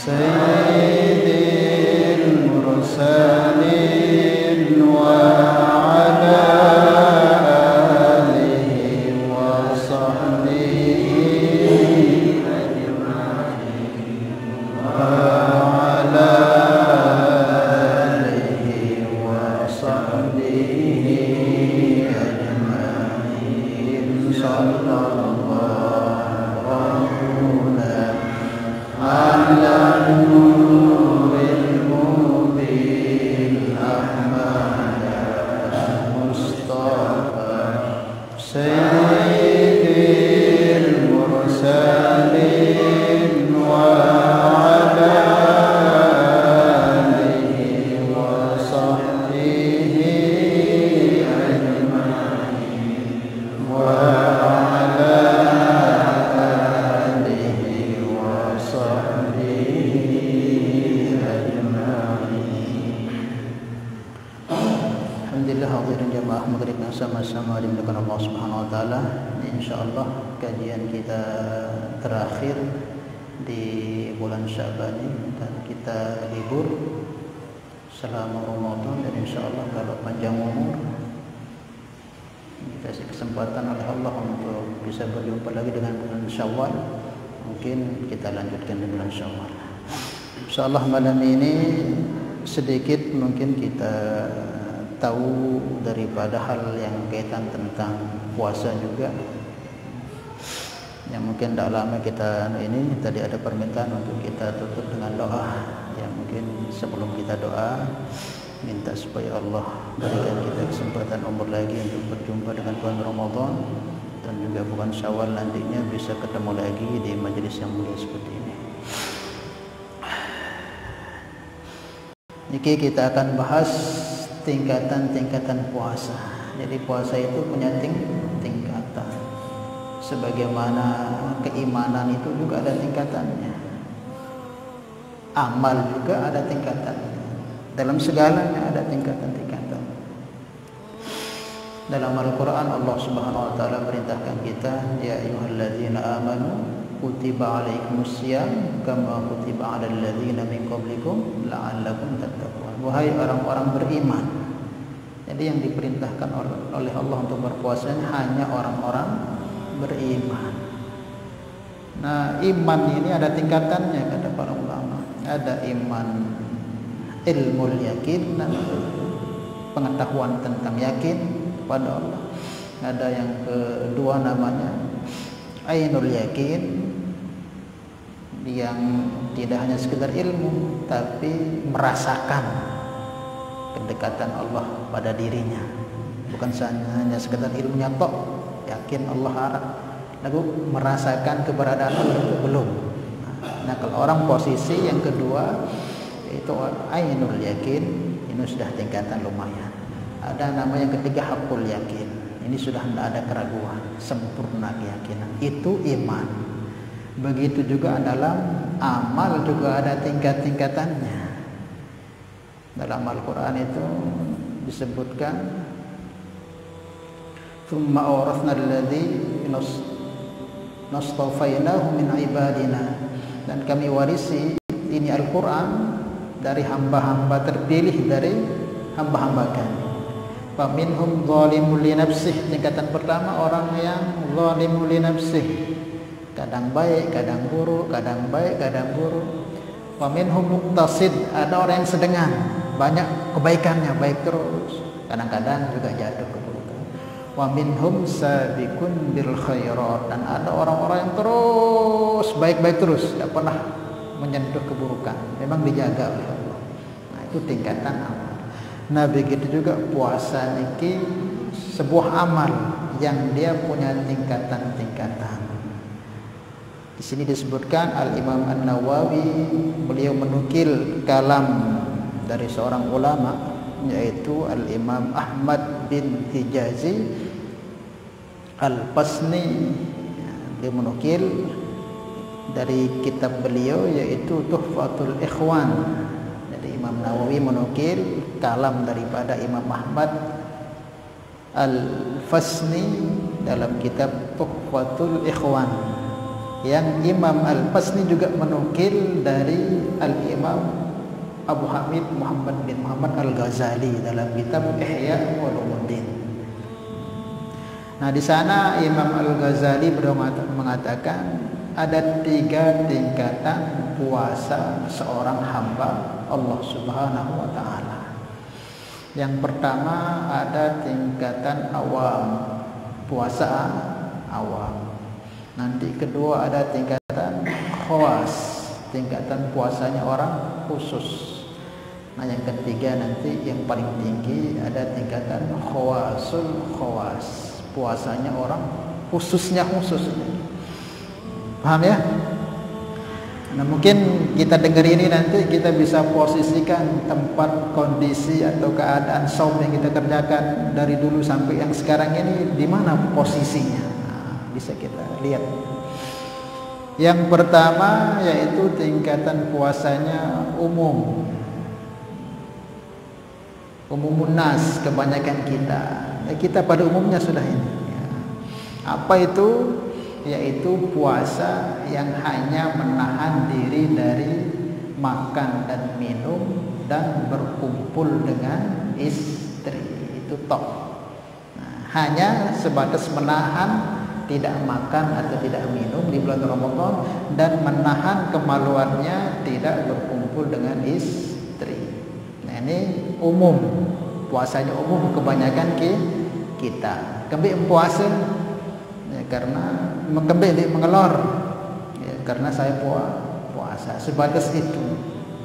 سيد المرسلين وعلى آله وصحبه وعلى آله وصحبه أجمعين صلى الله على النور المبين أحمد المصطفى سيد المرسلين وعلى آله وصحبه أجمعين وعلى آله وصحبه Alhamdulillah hadirin jamaah maghrib yang sama-sama dimuliakan Allah Subhanahu wa taala. Insyaallah kajian kita terakhir di bulan Sya'ban ini dan kita libur selama Ramadan, dan insyaallah kalau panjang umur dikasih kesempatan oleh Allah untuk bisa berjumpa lagi dengan bulan Syawal, mungkin kita lanjutkan di bulan Syawal. Insyaallah malam ini sedikit mungkin kita tahu daripada hal yang kaitan tentang puasa juga, yang mungkin tidak lama kita ini tadi ada permintaan untuk kita tutup dengan doa, yang mungkin sebelum kita doa minta supaya Allah berikan kita kesempatan umur lagi untuk berjumpa dengan bulan Ramadan dan juga bulan Syawal nantinya bisa ketemu lagi di majelis yang mulia seperti ini. Niki kita akan bahas tingkatan-tingkatan puasa. Jadi puasa itu punya tingkatan. Sebagaimana keimanan itu juga ada tingkatannya. Amal juga ada tingkatannya. Dalam segalanya ada tingkatan-tingkatan. Dalam Al-Quran Allah Subhanahu wa taala perintahkan kita, ya ayyuhalladzina amanu kutiba alaikumusiyam kama kutiba alal ladzina min qablikum la'allakum tattaqun. Wahai orang-orang beriman. Jadi yang diperintahkan oleh Allah untuk berpuasa hanya orang-orang beriman. Nah, iman ini ada tingkatannya kata para ulama. Ada iman ilmul yakin, pengetahuan tentang yakin kepada Allah. Ada yang kedua namanya ainul yakin, yang tidak hanya sekedar ilmu tapi merasakan kedekatan Allah pada dirinya, bukan hanya sekedar ilmunya tok, yakin Allah ada, lalu merasakan keberadaan Allah itu belum. Nah, kalau orang posisi yang kedua yaitu ainul yakin, ini sudah tingkatan lumayan. Ada nama yang ketiga hakul yakin, ini sudah tidak ada keraguan, sempurna keyakinan, itu iman. Begitu juga dalam amal juga ada tingkat-tingkatannya. Dalam Al-Quran itu disebutkan thumma awrathna alladhi nastafainahu min ibadina, dan kami warisi ini Al-Quran dari hamba-hamba terpilih dari hamba-hamba kami. Faminhum zalimun li nafsih, tingkatan pertama orang yang zalimun li nafsih, kadang baik, kadang buruk, kadang baik, kadang buruk. Wa minhum muqtasid, ada orang yang sedengan, banyak kebaikannya, baik terus, kadang-kadang juga jatuh keburukan. Wa minhum sabiqun bil khairat, dan ada orang-orang yang terus baik-baik terus, tidak pernah menyentuh keburukan, memang dijaga oleh Allah. Nah, itu tingkatan amal. Nah, begitu juga puasa niki sebuah amal yang dia punya tingkatan-tingkatan. Di sini disebutkan Al-Imam An-Nawawi, beliau menukil kalam dari seorang ulama yaitu Al-Imam Ahmad bin Hijazi Al-Pasni. Dia menukil dari kitab beliau yaitu Tuhfatul Ikhwan. Jadi Imam Nawawi menukil kalam daripada Imam Ahmad Al-Fasni dalam kitab Tuhfatul Ikhwan. Yang Imam Al-Fasni juga menukil dari Al-Imam Abu Hamid Muhammad bin Muhammad Al-Ghazali dalam kitab Ihya Ulumuddin. Nah, di sana Imam Al-Ghazali mengatakan ada 3 tingkatan puasa seorang hamba Allah Subhanahu wa taala. Yang pertama ada tingkatan awam, puasa awam. Nanti kedua ada tingkatan khawas, tingkatan puasanya orang khusus. Nah, yang ketiga nanti yang paling tinggi ada tingkatan khawasul khawas, puasanya orang khususnya khusus. Paham ya? Nah, mungkin kita dengar ini nanti kita bisa posisikan tempat, kondisi atau keadaan saum yang kita kerjakan dari dulu sampai yang sekarang ini di mana posisinya. Nah, bisa kita lihat. Yang pertama yaitu tingkatan puasanya umum. Umumun nas, kebanyakan kita. Kita pada umumnya sudah ini. Apa itu? Yaitu puasa yang hanya menahan diri dari makan dan minum dan berkumpul dengan istri. Itu tok. Nah, hanya sebatas menahan tidak makan atau tidak minum di bulan Ramadan dan menahan kemaluannya tidak berkumpul dengan istri. Nah, ini umum, puasanya umum kebanyakan kita. Kembali puasa ya, karena kembali mengelor ya, karena saya puasa sebatas itu.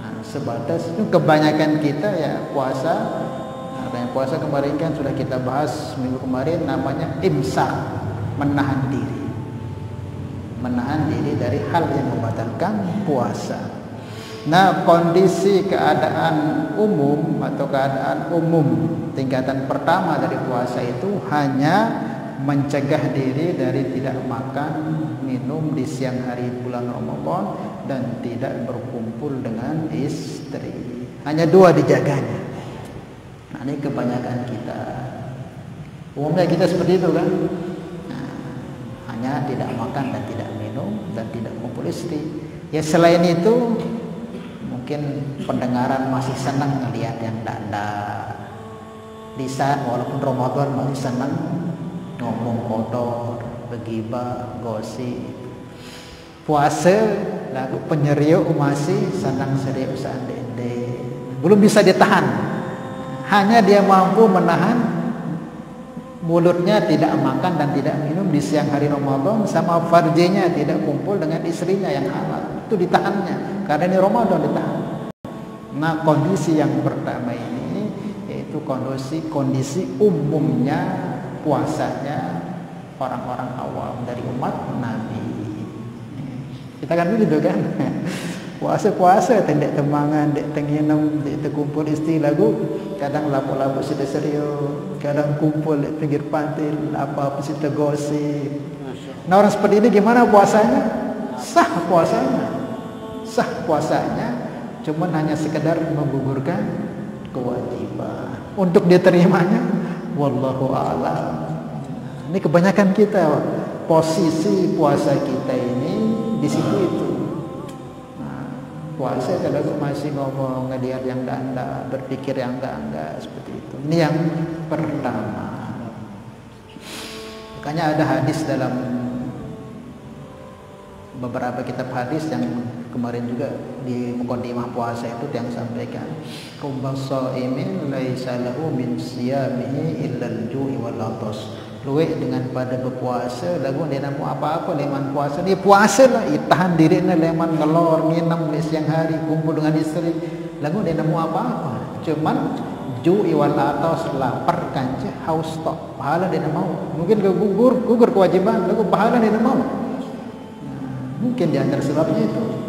Nah, sebatas itu kebanyakan kita ya puasa. Nah, yang puasa kemarin kan sudah kita bahas minggu kemarin, namanya imsak, menahan diri dari hal yang membatalkan puasa. Nah, kondisi keadaan umum atau keadaan umum tingkatan pertama dari puasa itu hanya mencegah diri dari tidak makan minum di siang hari bulan Ramadan dan tidak berkumpul dengan istri. Hanya 2 dijaganya. Nah, ini kebanyakan kita. Umumnya kita seperti itu kan. Hanya tidak makan dan tidak minum dan tidak kumpul istri. Ya, selain itu mungkin pendengaran masih senang melihat yang tidak di saat walaupun Ramadan masih senang ngomong kotor, begibah, gosip. Puasa lagu penyeriuk masih senang serius ande-ande. Belum bisa ditahan. Hanya dia mampu menahan mulutnya tidak makan dan tidak minum di siang hari Ramadan, sama farjinya tidak kumpul dengan istrinya yang halal. Itu ditahannya karena ini Ramadan ditahan. Nah, kondisi yang pertama ini yaitu kondisi umumnya puasanya orang-orang awam dari umat Nabi. Kita kan begitu kan? Puasa tendek temangan, dek tenginam, dek terkumpul istri lagu, kadang lapu-lapu sita serius, kadang kumpul dek pinggir pantil, apa-apa sita gosip. Nah, orang seperti ini gimana puasanya? Sah puasanya, cuman hanya sekedar menggugurkan kewajiban. Untuk diterimanya, wallahu a'lam. Ini kebanyakan kita, posisi puasa kita ini di situ itu. Puasa kalau masih ngomong ngelihat yang enggak, berpikir yang enggak seperti itu. Ini yang pertama. Makanya ada hadis dalam beberapa kitab hadis yang kemarin juga di muqaddimah puasa itu yang sampaikan, rubba shaimin laisa lahu min siyamihi illa al-ju'i wal 'athas. Luwek dengan pada berpuasa lagu dia namu apa-apa leman puasa dia puasa lah tahan diri na leman ngelor nginam di siang hari kumpul dengan istri lagu dia namu apa-apa cuman ju'i wal atas lapar kance haus tok pahala dia mau mungkin gugur kewajiban lagu pahala dia mau mungkin di antara sebabnya itu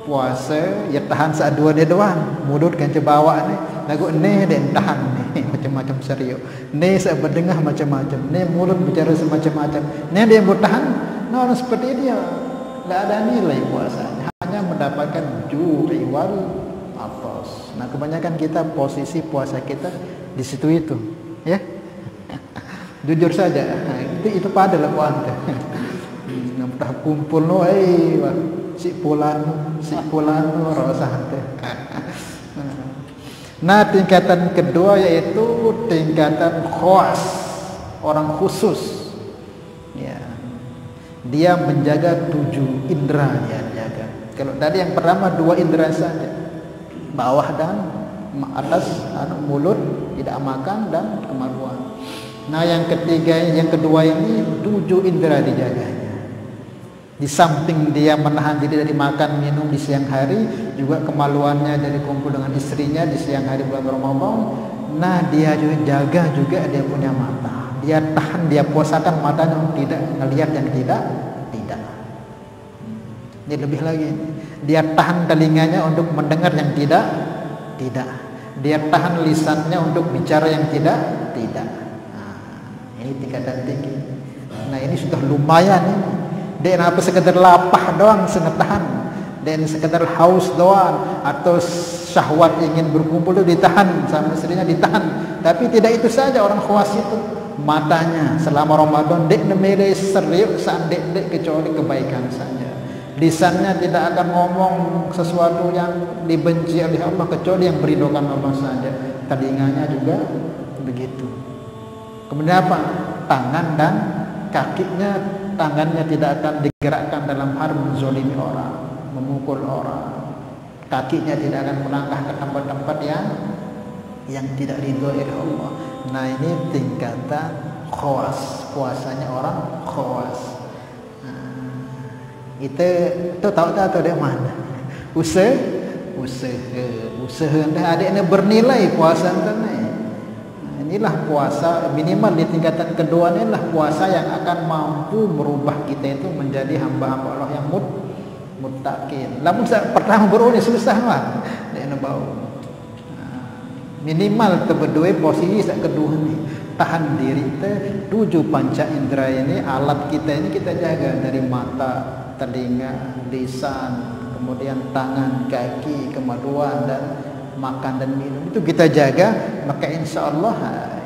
puasa ya tahan saat 2 dia doang mulut kance bawa nih lagu ne dan tahan nih macam-macam serius ne saya berdengah macam-macam ne mulut bicara semacam-macam ne dia bertahan. Nah, orang seperti ini ya tidak ada nilai puasanya, hanya mendapatkan ju'i wal atas. Nah, kebanyakan kita posisi puasa kita di situ itu ya jujur saja. Nah, itu padalah puasa. Dah kumpul no, si pulanu rasa teh. Nah, tingkatan kedua yaitu tingkatan khawas, orang khusus. Ya. Dia menjaga 7 indera dia jaga. Kalau tadi yang pertama 2 indera saja, bawah dan atas, mulut, tidak makan dan kemaluan. Nah, yang kedua ini 7 indera dijaganya. Di samping dia menahan diri dari makan minum di siang hari, juga kemaluannya dari kumpul dengan istrinya di siang hari bulan Ramadan. Nah, dia juga jaga juga dia punya mata. Dia tahan, dia puasakan matanya untuk tidak melihat yang tidak. Ini lebih lagi. Dia tahan telinganya untuk mendengar yang tidak. Dia tahan lisannya untuk bicara yang tidak. Nah, ini tingkatan tinggi. Nah, ini sudah lumayan ini. Dia apa sekedar lapar doang tahan, dan sekedar haus doang atau syahwat ingin berkumpul itu ditahan sama istrinya, ditahan. Tapi tidak itu saja orang khawas itu, matanya selama Ramadan dek nemele serius dek kecuali kebaikan saja. Lisannya tidak akan ngomong sesuatu yang dibenci oleh Allah kecuali yang beridokan Allah saja. Telinganya juga begitu. Kemudian apa? Tangan dan kakinya, tangannya tidak akan digerakkan dalam hal menzolimi orang, memukul orang. Kakinya tidak akan melangkah ke tempat-tempat yang tidak ridho oleh Allah. Nah, ini tingkatan khawas, puasanya orang khawas. Itu tahu dari mana? Usaha adiknya bernilai puasa ini. Inilah puasa minimal di tingkatan kedua, inilah puasa yang akan mampu merubah kita itu menjadi hamba-hamba Allah yang muttaqin. Namun pertama baru ini susah lah. Dia bau. Minimal berdua posisi kedua ini tahan diri kita 7 panca indera ini, alat kita ini kita jaga dari mata, telinga, lisan, kemudian tangan, kaki, kemaluan dan makan dan minum itu kita jaga, maka insya Allah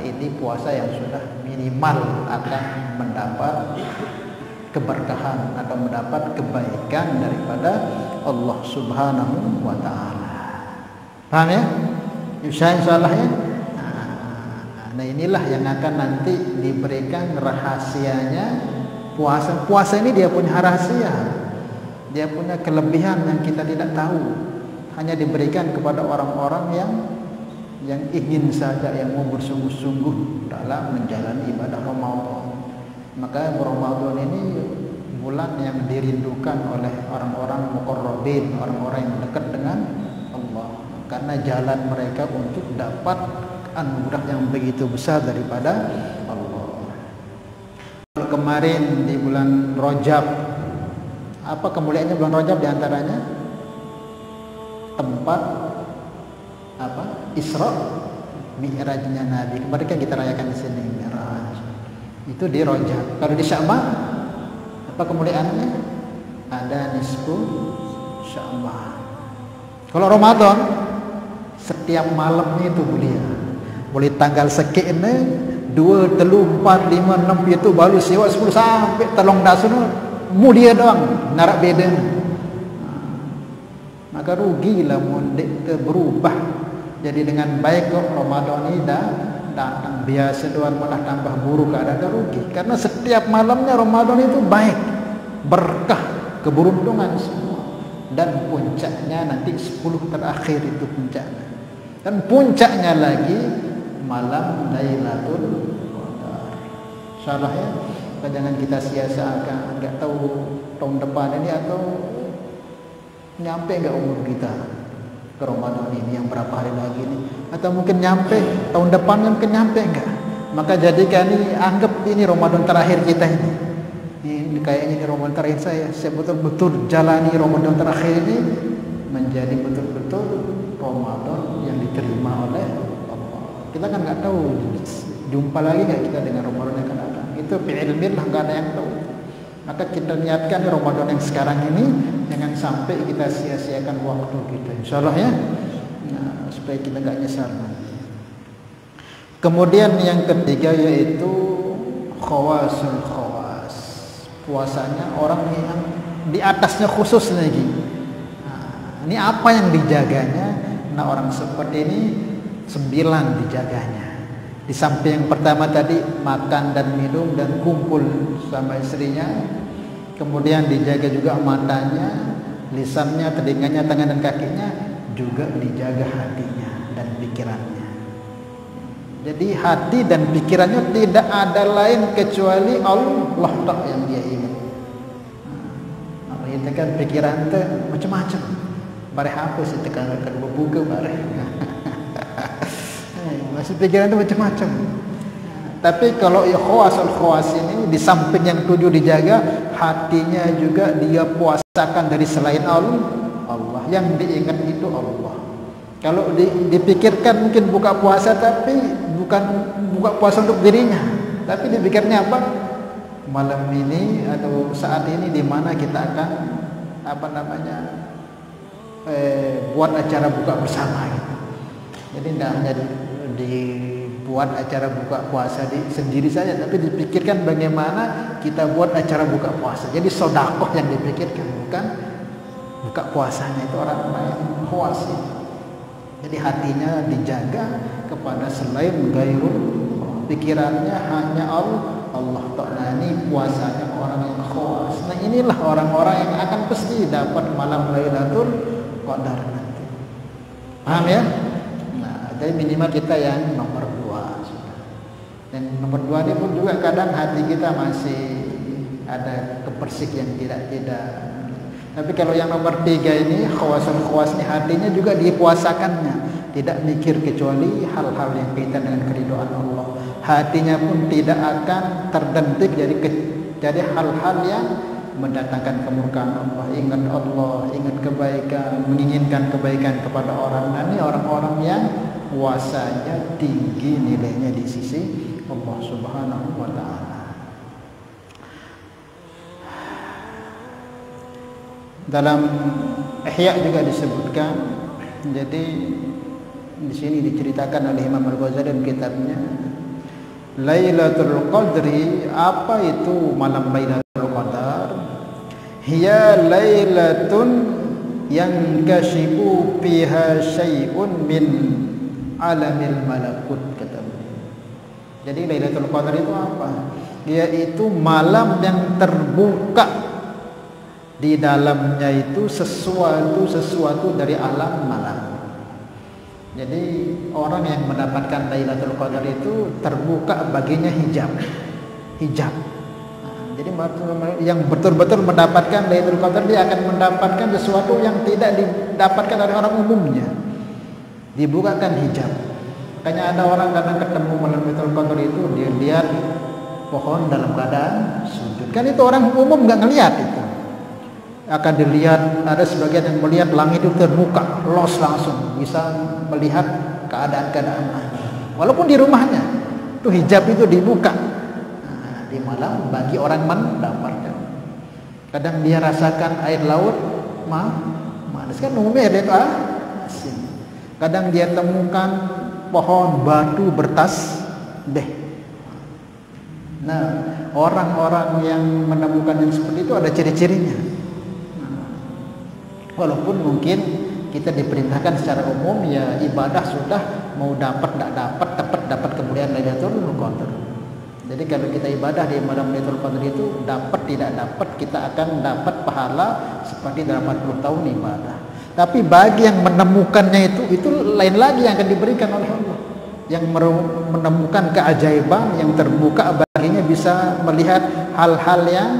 ini puasa yang sudah minimal akan mendapat keberkahan atau mendapat kebaikan daripada Allah Subhanahu wa Ta'ala. Paham ya? Insya Allah ya. Nah, inilah yang akan nanti diberikan rahasianya puasa. Puasa ini dia punya rahasia, dia punya kelebihan yang kita tidak tahu. Hanya diberikan kepada orang-orang yang ingin saja, yang mau bersungguh-sungguh dalam menjalani ibadah Ramadan. Maka Ramadan ini bulan yang dirindukan oleh orang-orang muqarrabin, orang-orang yang dekat dengan Allah, karena jalan mereka untuk dapat anugerah yang begitu besar daripada Allah. Kemarin di bulan Rajab, apa kemuliaannya bulan Rajab diantaranya? Tempat apa? Isra Mi'rajnya Nabi. Kemarin kan kita rayakan di sini Mi'raj. Itu di Rajab. Kalau di Sya'ban apa kemuliaannya? Ada nisfu Sya'ban. Kalau Ramadan setiap malamnya itu mulia. Mulai tanggal sekian 2, 3, 4, 5, 6 itu baru sewa 10 sampai telung dasun mulia doang, narak beda. Maka rugilah mundik berubah jadi dengan baik kok Ramadan ini datang biasa doang malah tambah buruk, ada rugi karena setiap malamnya Ramadan itu baik, berkah, keberuntungan semua, dan puncaknya nanti 10 terakhir itu puncaknya, dan puncaknya lagi malam Lailatul Qadar. Salah ya, jangan kita sia-siakan. Enggak tahu tahun depan ini atau nyampe enggak umur kita ke Ramadan ini yang berapa hari lagi ini, atau mungkin nyampe tahun depannya, mungkin nyampe enggak. Maka jadikan ini, anggap ini Ramadan terakhir kita ini. Ini kayaknya ini Ramadan terakhir saya betul-betul jalani Ramadan terakhir ini menjadi betul-betul Ramadan yang diterima oleh Allah. Kita kan nggak tahu jumpa lagi nggak kita dengan Ramadan yang akan datang. Itu fi'ilmir lah, nggak ada yang tahu. Maka kita niatkan Ramadan yang sekarang ini jangan sampai kita sia-siakan waktu kita, insyaallah ya. Nah, supaya kita nggak nyesal. Kemudian yang ketiga yaitu khawasul khawas, puasanya orang yang di atasnya khusus lagi. Nah, ini apa yang dijaganya? Nah, orang seperti ini 9 dijaganya. Di samping yang pertama tadi makan dan minum dan kumpul sama istrinya, kemudian dijaga juga matanya, lisannya, telinganya, tangan dan kakinya, juga dijaga hatinya dan pikirannya. Jadi hati dan pikirannya tidak ada lain kecuali Allah tak yang dia ingat. Nah, itu kan pikiran itu macam-macam. Bare hapus itu kan buka bare. Masih pikiran itu macam-macam. Tapi kalau khawas ini di samping yang 7 dijaga, hatinya juga dia puasakan dari selain Allah. Yang diingat itu Allah. Kalau dipikirkan mungkin buka puasa, tapi bukan buka puasa untuk dirinya, tapi dipikirnya apa? Malam ini atau saat ini di mana kita akan buat acara buka bersama gitu. Jadi tidak hanya dibuat acara buka puasa sendiri saja, tapi dipikirkan bagaimana kita buat acara buka puasa. Jadi sedekah yang dipikirkan, bukan buka puasanya. Itu orang-orang yang khawas. Jadi hatinya dijaga kepada selain gairul, pikirannya hanya Allah Ta'ala. Ini puasanya orang yang khawas. Nah, inilah orang-orang yang akan pasti dapat malam Lailatul Qadar nanti. Paham ya? Jadi minimal kita yang nomor 2 sudah. Dan nomor 2 ini pun juga kadang hati kita masih ada kepersik yang tidak. Tapi kalau yang nomor 3 ini khawas ini hatinya juga dipuasakannya, tidak mikir kecuali hal-hal yang kaitan dengan keridhaan Allah. Hatinya pun tidak akan terdentik jadi hal-hal yang mendatangkan kemurkaan Allah. Ingat Allah, ingat kebaikan, menginginkan kebaikan kepada orang. Nah, ini orang-orang yang puasanya tinggi nilainya di sisi Allah Subhanahu wa taala. Dalam Ihya juga disebutkan, jadi di sini diceritakan oleh Imam Al-Ghazali dalam kitabnya Lailatul Qadri. Apa itu malam Lailatul Qadar? Hiya lailatun yang kashifu fiha syai'un min alamil malakut, kata beliau. Jadi Lailatul Qadar itu apa? Yaitu malam yang terbuka di dalamnya itu sesuatu dari alam malam. Jadi orang yang mendapatkan Lailatul Qadar itu terbuka baginya hijab. Jadi yang betul-betul mendapatkan Lailatul Qadar, dia akan mendapatkan sesuatu yang tidak didapatkan oleh orang umumnya. Dibukakan hijab. Makanya ada orang kadang ketemu malam Lailatul Qadar itu, dia lihat pohon dalam keadaan sujud. Kan itu orang umum nggak ngelihat itu. Akan dilihat, ada sebagian yang melihat langit itu terbuka, los langsung bisa melihat keadaan-keadaan langit. Walaupun di rumahnya, itu hijab itu dibuka. Nah, di malam bagi orang mendapatkan. Kadang dia rasakan air laut manis, kan umumnya dia asin. Kadang dia temukan pohon batu bertasbih. Nah, orang-orang yang menemukan yang seperti itu ada ciri-cirinya. Walaupun mungkin kita diperintahkan secara umum ya ibadah sudah mau dapat dapat kemudian Lailatul Qadar. Jadi kalau kita ibadah di malam Lailatul Qadar itu dapat tidak dapat, kita akan dapat pahala seperti 80 tahun ibadah. Tapi bagi yang menemukannya itu lain lagi yang akan diberikan oleh Allah. Yang menemukan keajaiban yang terbuka baginya, bisa melihat hal-hal yang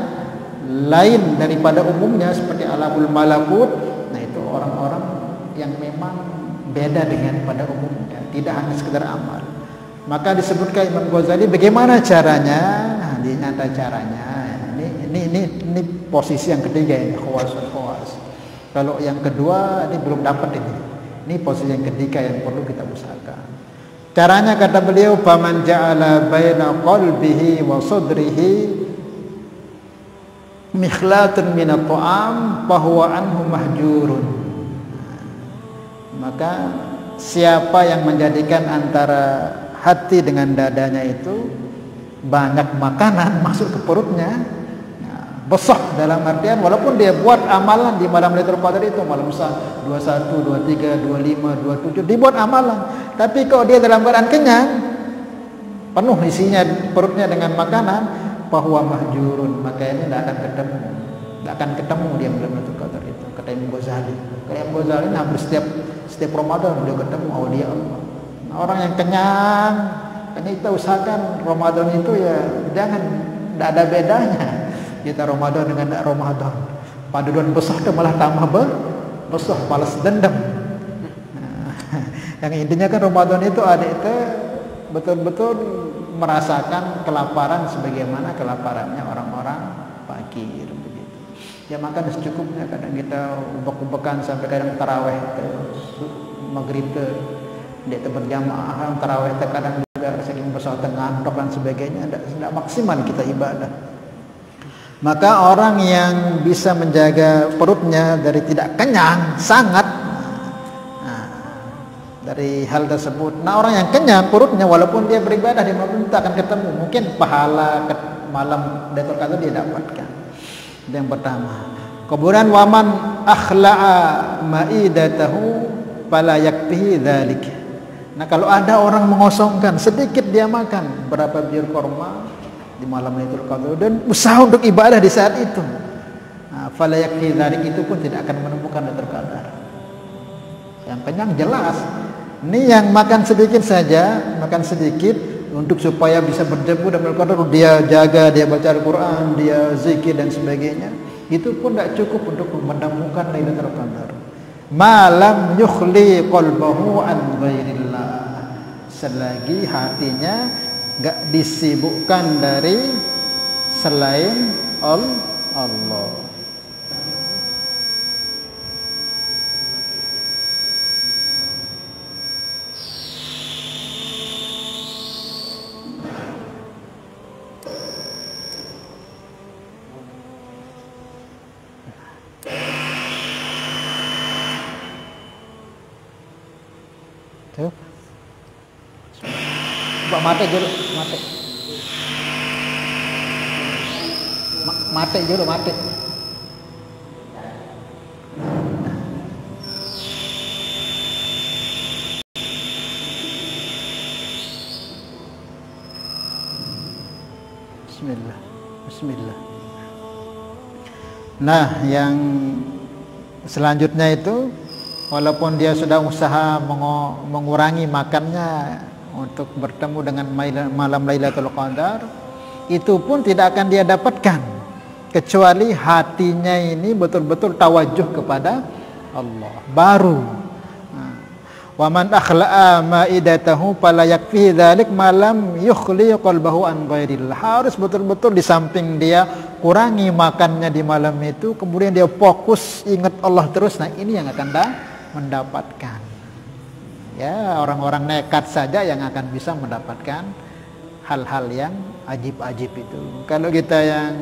lain daripada umumnya seperti alamul malakut. Nah, itu orang-orang yang memang beda dengan pada umumnya, tidak hanya sekedar amal. Maka disebutkan Imam Ghazali bagaimana caranya. Nah, ini ada caranya. Ini posisi yang ketiga, ini khawas. Kalau yang kedua ini belum dapat ini. Ini posisi yang ketiga yang perlu kita usahakan. Caranya kata beliau, faman ja'ala baina qalbihi wa sadrihi mikhlatun minat ta'am fahuwa anhu mahjurun. Maka siapa yang menjadikan antara hati dengan dadanya itu banyak makanan masuk ke perutnya, besar dalam artian walaupun dia buat amalan di malam Lailatul Qadar itu, malam 21, 23, 25, 27 dibuat amalan, tapi kalau dia dalam keadaan kenyang, penuh isinya perutnya dengan makanan, bahwa mahjurun, maka ini tidak akan ketemu dia malam Lailatul Qadar itu, kata Imam Ghazali. Kata Imam Ghazali hampir setiap Ramadan dia ketemu aulia Allah. Nah, orang yang kenyang, hanya kita usahakan Ramadan itu ya jangan, tidak ada bedanya kita Ramadan dengan tidak Ramadan. Paduan besar itu malah tambah besar, balas dendam. Nah, yang intinya kan Ramadan itu ada itu betul-betul merasakan kelaparan sebagaimana kelaparannya orang-orang fakir begitu. Ya makan secukupnya, kadang kita ubek-ubekan sampai kadang tarawih maghrib ke dia berjamaah, tarawih kadang juga saking besar ngantuk dan sebagainya, tidak maksimal kita ibadah. Maka orang yang bisa menjaga perutnya dari tidak kenyang sangat dari hal tersebut. Nah, orang yang kenyang perutnya walaupun dia beribadah di malam itu akan ketemu, mungkin pahala malam Lailatul Qadar dia dapatkan. Itu yang pertama. Kemudian waman akhla'a ma'idatahu fala yakfihi dzalik. Nah, kalau ada orang mengosongkan sedikit dia makan berapa bir korma di malam Lailatul Qadar dan usaha untuk ibadah di saat itu, nah, fala yakfihi dzalik, itu pun tidak akan menemukan Lailatul Qadar. Yang kenyang jelas. Ini yang makan sedikit saja, makan sedikit untuk supaya bisa berjemu dan Qadar, dia jaga, dia baca Al-Quran, dia zikir dan sebagainya, itu pun tidak cukup untuk menemukan Lailatul Qadar. Malam yukhli qalbahu an ghairillah, selagi hatinya enggak disibukkan dari selain Allah. Tuh. Coba mate dulu, mate. Mate dulu, mate. Bismillah. Bismillah. Nah, yang selanjutnya itu walaupun dia sudah usaha mengurangi makannya untuk bertemu dengan malam Lailatul Qadar, itu pun tidak akan dia dapatkan kecuali hatinya ini betul-betul tawajuh kepada Allah. Baru wa man akhla'a ma'idatahu fala yakfihi dzalik malam yukhli qalbahu an ghairillah. Harus betul-betul di samping dia kurangi makannya di malam itu, kemudian dia fokus ingat Allah terus. Nah, ini yang akan mendapatkan. Ya, orang-orang nekat saja yang akan bisa mendapatkan hal-hal yang ajib-ajib itu. Kalau kita yang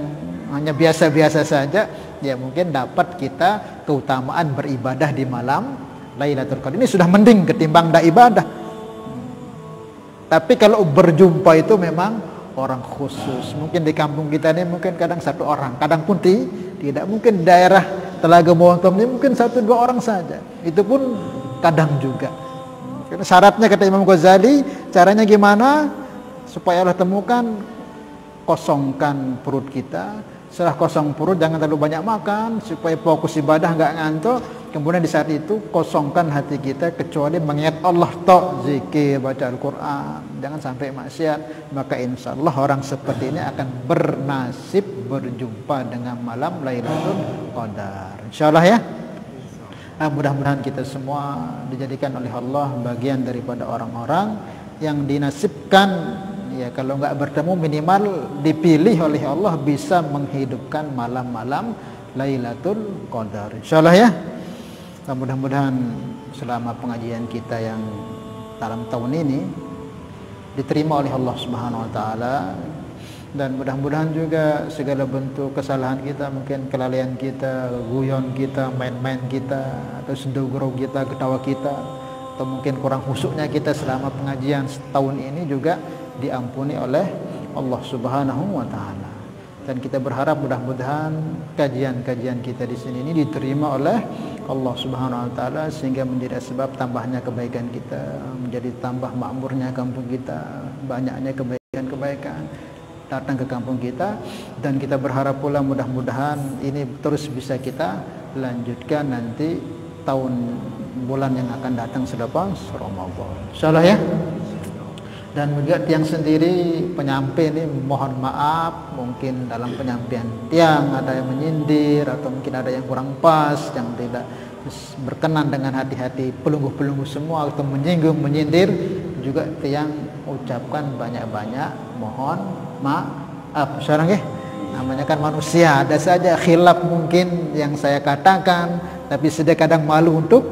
hanya biasa-biasa saja, ya mungkin dapat kita keutamaan beribadah di malam Lailatul Qadar. Ini sudah mending ketimbang tidak ibadah. Tapi kalau berjumpa itu memang orang khusus. Mungkin di kampung kita ini mungkin kadang satu orang, kadang pun tidak. Mungkin daerah Telaga Montom ini mungkin 1-2 orang saja. Itu pun kadang juga. Karena syaratnya kata Imam Ghazali, caranya gimana supaya Allah temukan? Kosongkan perut kita. Setelah kosong perut, jangan terlalu banyak makan supaya fokus ibadah, nggak ngantuk. Kemudian di saat itu kosongkan hati kita kecuali mengingat Allah, tok zikir, baca Al-Quran, jangan sampai maksiat. Maka insya Allah orang seperti ini akan bernasib berjumpa dengan malam Lailatul Qadar, insya Allah ya. Nah, mudah-mudahan kita semua dijadikan oleh Allah bagian daripada orang-orang yang dinasibkan, ya kalau nggak bertemu minimal dipilih oleh Allah bisa menghidupkan malam-malam Lailatul Qadar, insyaallah ya. Nah, mudah-mudahan selama pengajian kita yang dalam tahun ini diterima oleh Allah Subhanahu wa taala, dan mudah-mudahan juga segala bentuk kesalahan kita, mungkin kelalaian kita, guyon kita, main-main kita, atau sendugro kita, ketawa kita, atau mungkin kurang khusyuknya kita selama pengajian setahun ini juga diampuni oleh Allah Subhanahu wa taala. Dan kita berharap mudah-mudahan kajian-kajian kita di sini ini diterima oleh Allah Subhanahu wa taala sehingga menjadi sebab tambahnya kebaikan kita, menjadi tambah makmurnya kampung kita, banyaknya kebaikan-kebaikan datang ke kampung kita, dan kita berharap pula mudah-mudahan ini terus bisa kita lanjutkan nanti tahun bulan yang akan datang selepas Ramadan. Insyaallah ya. Dan juga tiang sendiri penyampai ini mohon maaf mungkin dalam penyampaian tiang ada yang menyindir atau mungkin ada yang kurang pas, yang tidak berkenan dengan hati-hati pelunggu-pelunggu semua atau menyinggung, menyindir, juga tiang ucapkan banyak-banyak mohon maaf. Sekarang ya, namanya kan manusia, ada saja khilaf mungkin yang saya katakan, tapi sudah kadang malu untuk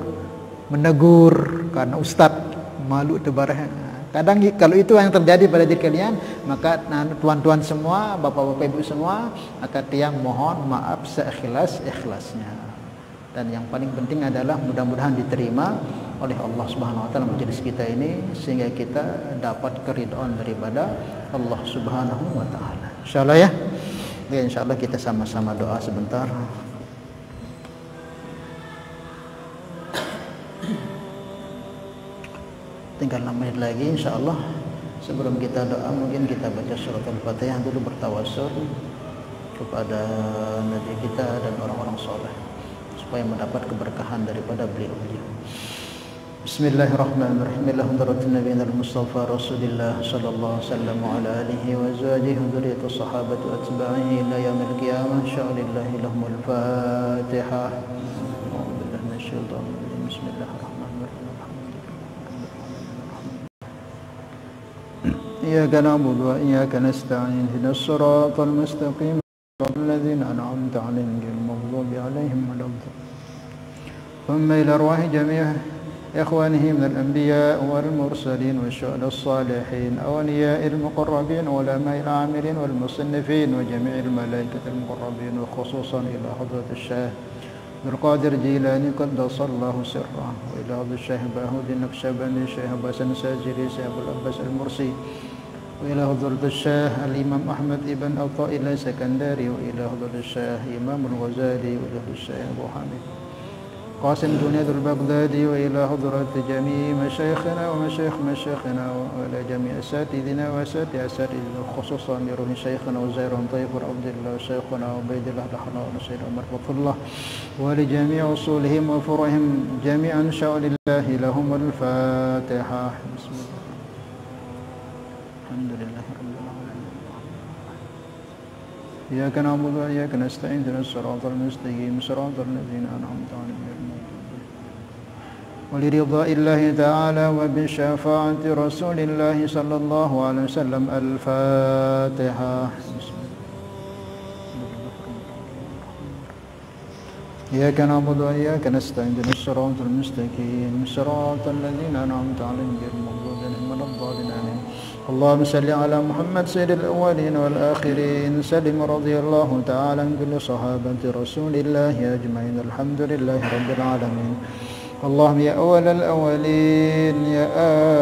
menegur karena ustadz malu tebarnya. Kadang kalau itu yang terjadi pada diri kalian, maka tuan-tuan semua, bapak-bapak ibu semua, maka tiang mohon maaf seikhlas-ikhlasnya. Dan yang paling penting adalah mudah-mudahan diterima oleh Allah Subhanahu wa taala majelis kita ini sehingga kita dapat keridhaan daripada Allah Subhanahu wa taala. Insyaallah ya. Ya insyaallah kita sama-sama doa sebentar. Tinggal 6 menit lagi insyaallah. Sebelum kita doa mungkin kita baca surat Al-Fatihah dulu, bertawassul kepada nabi kita dan orang-orang soleh supaya mendapat keberkahan daripada beliau. Bismillahirrahmanirrahim. Alhamdulillahi nabiyil mustafa rasulillah sallallahu alaihi wasallam ala alihi wa azwajihi wa dzurriyyati sahabati wa atba'ihi ila yaumil qiyamah. Insyaallah lahumul Fatihah. A'udzubillahi minasyaitonir rajim. Bismillahirrahmanirrahim. إياك نعبد وإياك نستعين اهدنا الصراط المستقيم صراط الذين أنعمت عليهم غير المغضوب عليهم ولا الضالين. ثم إلى أرواح جميع إخوانه من الأنبياء والمرسلين والشهداء الصالحين أولياء المقربين وعلماء العاملين والمصنفين وجميع الملائكة المقربين وخصوصا إلى حضرة الشيخ عبد القادر الجيلاني قدس الله سره، وإلى حضرة الشيخ باهود النقشبندي، الشيخ أبو حسن الساجري، الشيخ أبو العباس المرسي، وإلى حضرة الشيخ الإمام أحمد بن عطاء الله السكندري، وإلى حضرة الشيخ إمام الغزالي، وإلى حضرة الشيخ أبو حامد قاسم جنيد البغدادي، وإلى حضرة جميع مشايخنا ومشايخ مشايخنا، وإلى جميع أساتذتنا وأساتذتنا، خصوصا لروح شيخنا وزيرهم طيب عبد الله وشيخنا وعبيد الله لحنا ونصير عمر الله، ولجميع أصولهم وفروعهم جميعا شاء لله لهم الفاتحة. بسم الله. الحمد لله رب العالمين. إياك نعبد وإياك نستعين اهدنا الصراط المستقيم صراط الذين أنعمت عليهم ولرضاء الله تعالى وبشفاعة رسول الله صلى الله عليه وسلم. الفاتحة. إياك نعبد وإياك نستعين اهدنا الصراط المستقيم صراط الذين أنعمت عليهم غير المغضوب عليهم ولا الضالين. آمين. اللهم صل على محمد سيد الأولين والآخرين. سلم رضي الله تعالى عن كل صحابة رسول الله أجمعين. الحمد لله رب العالمين. اللهم يا أول الأولين يا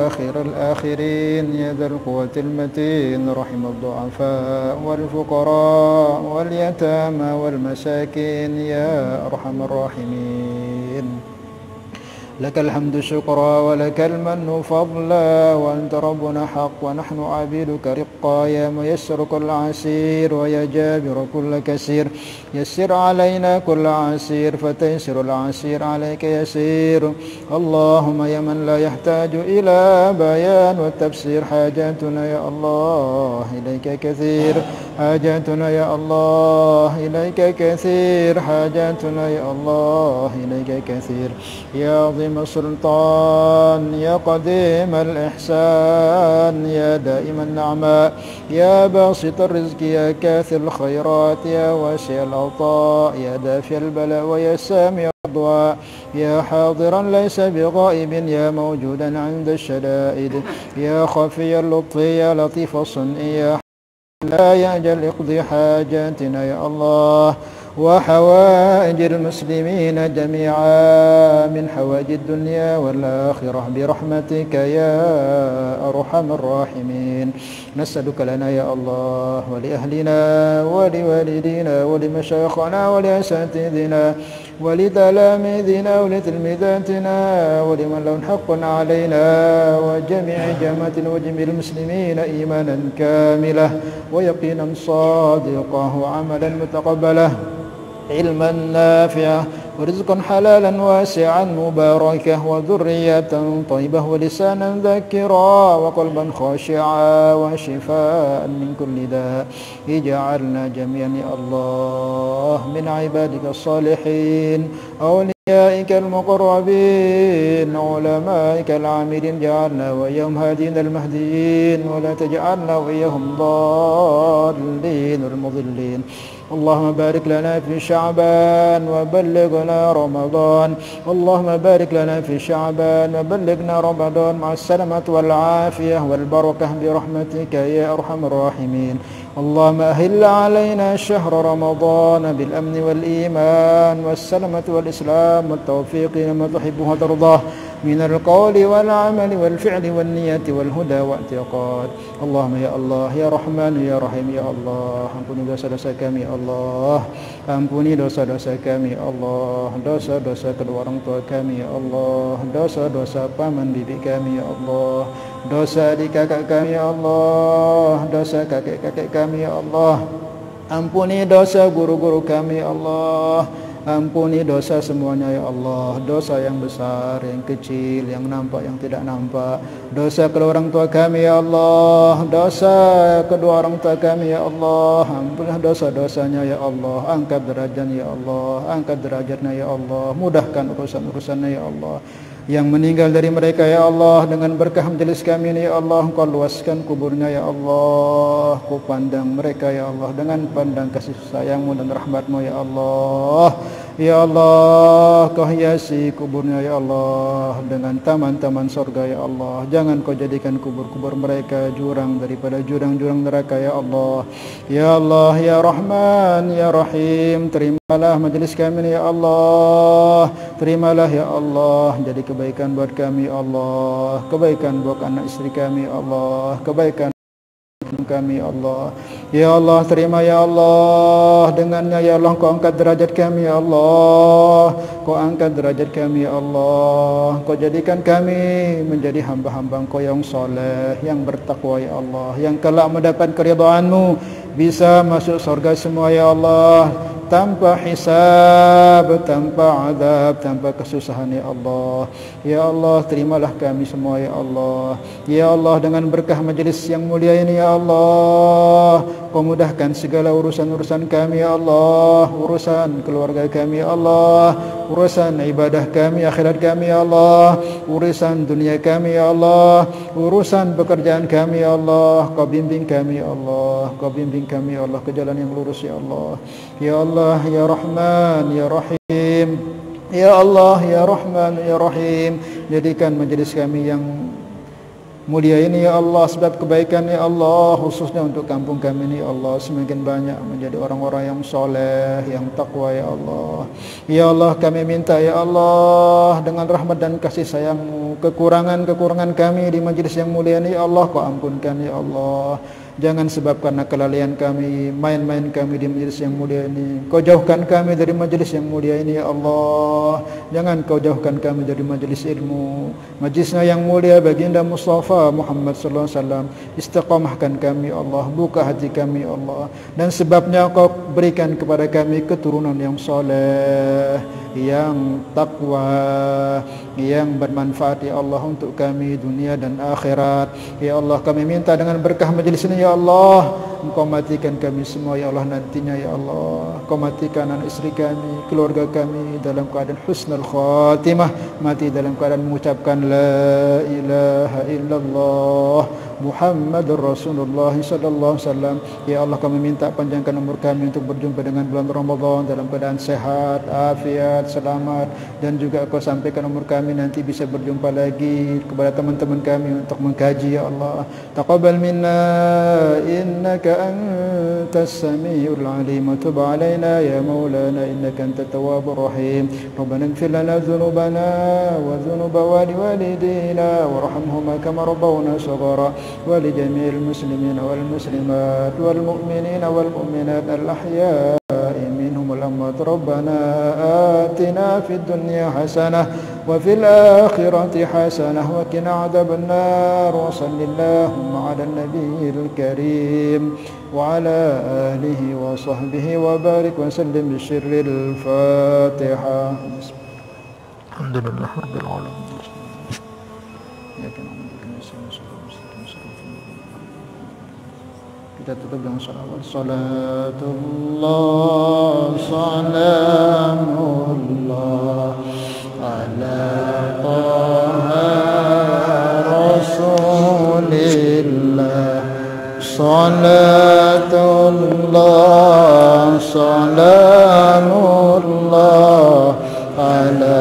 آخر الآخرين يا ذا القوة المتين، رحم الضعفاء والفقراء واليتامى والمساكين يا أرحم الراحمين. لك الحمد شكرا ولك المن فضلا، وأنت ربنا حق ونحن عبيدك رقا، يا ميسر كل عسير ويا جابر كل كسير، يسر علينا كل عسير فتيسر العسير عليك يسير. اللهم يا من لا يحتاج إلى بيان والتفسير، حاجاتنا يا الله إليك كثير، حاجاتنا يا الله إليك كثير، حاجاتنا يا الله إليك كثير. يا عظيم السلطان يا قديم الإحسان يا دائم النعماء يا باسط الرزق يا كاثر الخيرات يا واسع العطاء يا دافع البلاء ويا سامع الدعاء يا حاضرا ليس بغائب يا موجودا عند الشدائد يا خفي اللطف يا لطيف الصنع يا لا يعجل اقضي حاجاتنا يا الله. وحوائج المسلمين جميعا من حوائج الدنيا والآخرة برحمتك يا أرحم الراحمين. نسألك لنا يا الله ولأهلنا ولوالدينا ولمشايخنا ولأساتذتنا ولتلاميذنا ولتلميذاتنا ولمن له حق علينا وجميع جامعة وجميع المسلمين إيمانا كاملا ويقينا صادقا وعملا متقبلا علما نافعا ورزقا حلالا واسعا مباركا وذرية طيبة ولسانا ذاكرا وقلبا خاشعا وشفاء من كل داء. اجعلنا جميعا يا الله من عبادك الصالحين أوليائك المقربين علمائك العاملين. جعلنا وإياهم هادين المهديين ولا تجعلنا وإياهم ضالين المضلين. اللهم بارك لنا في شعبان وبلغنا رمضان. اللهم بارك لنا في شعبان وبلغنا رمضان مع السلامة والعافية والبركة برحمتك يا أرحم الراحمين. اللهم أهل علينا شهر رمضان بالأمن والإيمان والسلامة والإسلام والتوفيق لما تحبه وترضاه من القول والعمل والفعل والنية والهدى واعتقاد. اللهم يا الله يا رحمن يا رحيم يا الله ampuni dosa-dosa kami ya Allah, ampuni dosa-dosa kami ya Allah, dosa-dosa kedua orang tua kami ya Allah, dosa-dosa paman bibi kami ya Allah, dosa adik kakak kami ya Allah, dosa kakek-kakek kami ya Allah, ampuni dosa guru-guru kami ya Allah, ampuni dosa semuanya ya Allah, dosa yang besar, yang kecil, yang nampak, yang tidak nampak, dosa kedua orang tua kami ya Allah, dosa kedua orang tua kami ya Allah, ampunilah dosa-dosanya ya Allah, angkat derajatnya ya Allah, angkat derajatnya ya Allah, mudahkan urusan-urusannya ya Allah. Yang meninggal dari mereka ya Allah, dengan berkah majelis kami ini ya Allah, Engkau luaskan kuburnya ya Allah, Kau pandang mereka ya Allah dengan pandang kasih sayang-Mu dan rahmat-Mu ya Allah. Ya Allah, Kau hiasi kuburnya ya Allah dengan taman-taman surga ya Allah. Jangan Kau jadikan kubur-kubur mereka jurang daripada jurang-jurang neraka ya Allah. Ya Allah ya Rahman ya Rahim, terimalah majelis kami ini ya Allah, terimalah ya Allah, jadi kebaikan buat kami ya Allah, kebaikan buat anak istri kami ya Allah, kebaikan kami ya Allah. Ya Allah, terima ya Allah, dengannya ya Allah Kau angkat derajat kami ya Allah, Kau angkat derajat kami ya Allah, Kau jadikan kami menjadi hamba-hamba Engkau yang soleh, yang bertakwa ya Allah, yang kelak mendapat keridhaan-Mu, bisa masuk surga semua ya Allah, tanpa hisab, tanpa azab, tanpa kesusahan ya Allah. Ya Allah, terimalah kami semua ya Allah. Ya Allah, dengan berkah majelis yang mulia ini ya Allah, Kau mudahkan segala urusan-urusan kami ya Allah, urusan keluarga kami ya Allah, urusan ibadah kami, akhirat kami ya Allah, urusan dunia kami ya Allah, urusan pekerjaan kami ya Allah. Kau bimbing kami ya Allah, Kau bimbing kami ya Allah ke jalan yang lurus ya Allah. Ya Allah ya Rahman ya Rahim, ya Allah ya Rahman ya Rahim, jadikan majelis kami yang mulia ini ya Allah sebab kebaikan ya Allah, khususnya untuk kampung kami ini ya Allah, semakin banyak menjadi orang-orang yang soleh, yang takwa ya Allah. Ya Allah, kami minta ya Allah, dengan rahmat dan kasih sayang-Mu, kekurangan-kekurangan kami di majelis yang mulia ini ya Allah, Kau ampunkan ya Allah. Jangan sebab karena kelalaian kami, main-main kami di majelis yang mulia ini, Kau jauhkan kami dari majelis yang mulia ini ya Allah. Jangan Kau jauhkan kami dari majelis ilmu, majelisnya yang mulia baginda Mustafa Muhammad sallallahu alaihi wasallam. Istiqamahkan kami ya Allah, buka hati kami ya Allah, dan sebabnya Kau berikan kepada kami keturunan yang soleh, yang takwa, yang bermanfaat ya Allah untuk kami dunia dan akhirat. Ya Allah, kami minta dengan berkah majelis ini ya Allah, Engkau matikan kami semua ya Allah nantinya ya Allah. Kau matikan anak istri kami, keluarga kami dalam keadaan husnul khatimah, mati dalam keadaan mengucapkan la ilaha illallah Muhammadur Rasulullah sallallahu alaihi wasallam. Ya Allah, kami minta panjangkan umur kami untuk berjumpa dengan bulan Ramadan dalam keadaan sehat, afiat, selamat, dan juga Kau sampaikan umur kami nanti bisa berjumpa lagi kepada teman-teman kami untuk mengkaji ya Allah. Taqabbal minna innaka أنت السميع العليم وتب علينا يا مولانا إنك أنت التواب الرحيم ربنا اغفر لنا ذنوبنا وذنوب والدينا وارحمهما كما ربونا صغارا ولجميع المسلمين والمسلمات والمؤمنين والمؤمنات الأحياء منهم والأموات ربنا آتنا في الدنيا حسنة وفي الآخرة حسنة وقنا عذاب النار وصل اللهم على النبي الكريم وعلى آله وصحبه وبارك وسلم بسر الفاتحة. الحمد لله رب العالمين. Kita tutup dengan salawat. Salatullah salamullah ala taha rasulillah. Salatullah salamullah ala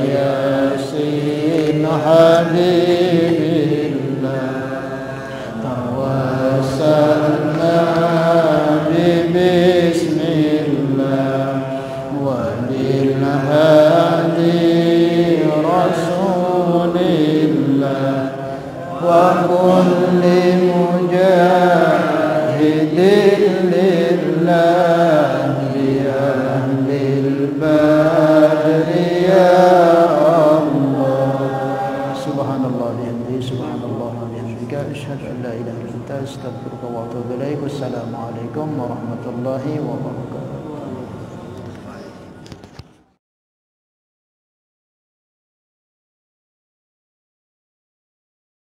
yasin habibillah. Tawassalna bismillah walil hadi rasulillah wa kulli mujahidin lillah bi ahlil badri ya Allah. Subhanallah bihamdihi subhanallah bihamdika asyhadu an la ilaha illa anta astaghfiruka wa atubu ilaik. Wassalamualaikum warahmatullahi wabarakatuh.